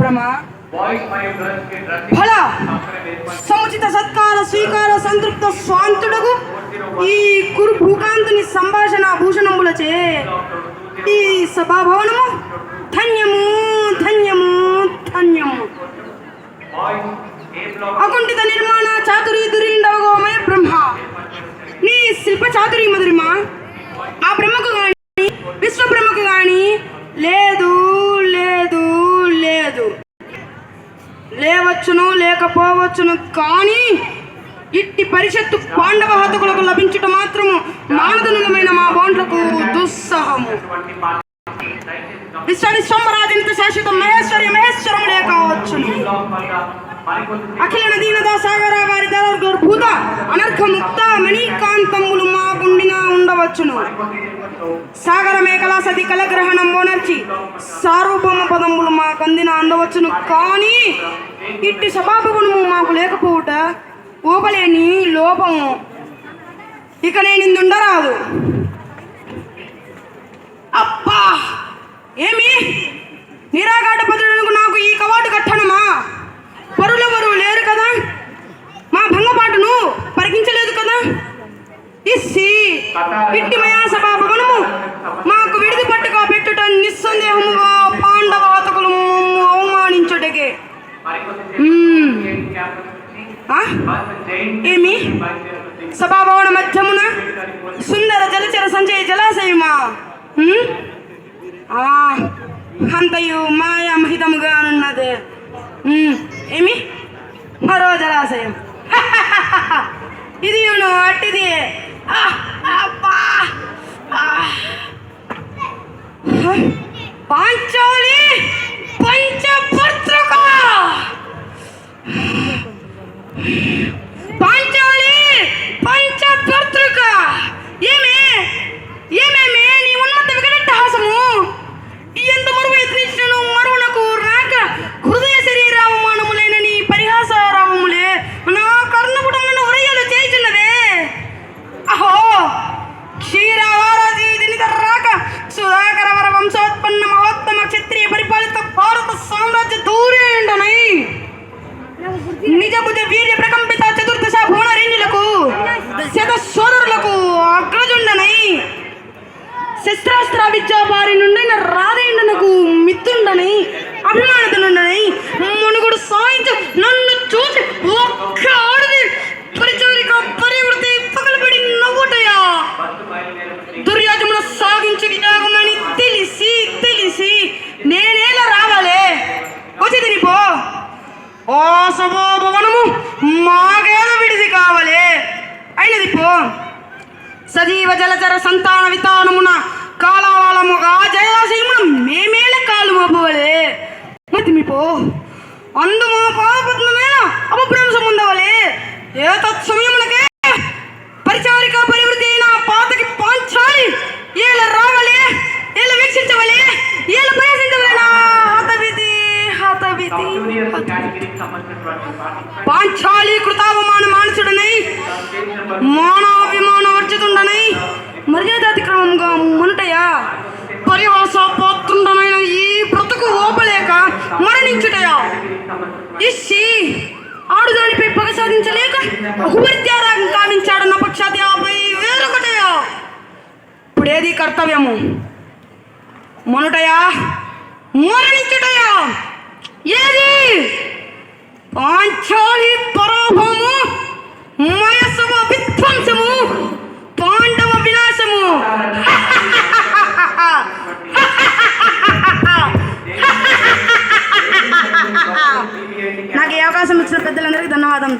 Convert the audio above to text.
బ్రహ్మ ఫల సముచిత సత్కార స్వీకార సంతృప్త స్వాంతుడకు ఈ కురు భూకాంతుని సంభాషణ భూషణములచే ఈ సభాభవనము ధన్యము ధన్యము ధన్యము. అకుంఠిత నిర్మాణ చాతురి దురిండవగోమయ బ్రహ్మ, నీ శిల్ప చాతురి మధురిమా ఆ బ్రహ్మకు గాని విశ్వబ్రహ్మకు గాని లేదు లేదు లేదు. లేవచ్చును లేకపోవచ్చును కానీ ఇట్టి పరిషత్తు పాండవ హతకులకు లభించుట మాత్రము మానదనులమైన మా బోండ్లకు దుస్సహము. విశ్వరాజనిత శాశ్వత మహేశ్వర్య మహేశ్వరములే కావచ్చును. అఖిల నదీనద సాగర వారి భూత అనర్ఘ ముక్త మణికాంతములు మా గుండిన ఉండవచ్చును. సాగర మేకల సతి కలగ్రహణం ఓనర్చి సార్వభౌమ పదములు మా కందిన అందవచ్చును కానీ ఇట్టి సభాభవనము మాకు లేకపోవుట ఊపలేని లోపము. ఇక నేనిందుండరాదు. అబ్బా ఏమి నిరాఘాట పదులకు నాకు ఈ కవాటు కట్టనమా? పరులెవరు లేరు కదా, మా భంగపాటును పరికించలేదు కదా. ఇస్సి ఇట్టి మయా సభాభవనము మాకు విడిది పట్టుగా పెట్టుట నిస్సందేహముగా పాండవ హతకులు అవమానించుటకే. ఏమి సభాభవన మధ్యమున సుందర జలచర సంచయ జలాశయమా? అంతయు మాయా మహితముగా ఉన్నది. ఏమి మరో జలాశయం ఇది అట్టిది. పాంచాలి పంచపత్రిక పాంచాలి పంచపత్రిక. ఏమేమే నీ ఉన్నత వికటహాసము ఎంత మరువు యత్నించను మరువునకు రాక హృదయ శరీరావమానములైన నీ పరిహాసారావములే నా కర్ణపుటములను ఉరయ్యలు చేయుచున్నవే. అహో క్షీరావారాజీ జనిత రాక సుధాకర వర వంశోత్పన్న మహోత్తమ క్షత్రియ పరిపాలిత భారత సామ్రాజ్య దూరేండనై నిజభుజ వీర్య ప్రకంపిత చతుర్దశ భువన రేంజులకు శత సోదరులకు అగ్రజుండనై శస్త్రాస్త్ర విద్యా బారి నుండి రాధేండనకు మిత్రుండనై అభిమానతనుండనై మునుగుడు సాయించు నన్ను చూసి ఒక్క ఆడిది పరిచారిక పరివృత్తి పగలబడి నవ్వుటయా. దుర్యాజమున సాగించు విజాగమని తెలిసి తెలిసి నేనేలా రావాలే? వచ్చి తినిపో. ఓ సభాభవనము మాకేల విడిది కావాలే అయినది పో. సజీవ జలచర సంతాన వితానమున కాలవాలముగా జలాశయమున మేమేల కాలు మోపవలే మతిమిపో. అందు మా పాపత్నమైన అపభ్రంశం ఉండవలే. ఏ తత్సమయమునకే పరిచారిక పరివృత్తి అయిన పాతకి పాంచాలి ఏల రావలే ఏల వీక్షించవలే ఏల ప్రవేశించవలేనా. హతవిధి హతవిధి పాంచాలి కృతావమాన మానసుడనై మానాభిమాన వర్జితుండనై మర్యాదాతిక్రమంగా మునుటయా పరిహాస పాత్రుండనైన ఈ బ్రతుకు ఓపలేక మరణించుటయా. ఇస్సి ఆడుదానిపై పగ సాధించలేక బహుమత్యారాగం కావించాడన్న పక్షాతి ఆపై వేరొకటయా. ఇప్పుడేది కర్తవ్యము? మునుటయా మరణించుటయా? ఏది? పాంచాలి పరాభవము మయసవ విధ్వంసము పాండవ వినాశము. నాకు ఈ అవకాశం ఇచ్చిన పెద్దలందరికీ ధన్యవాదం.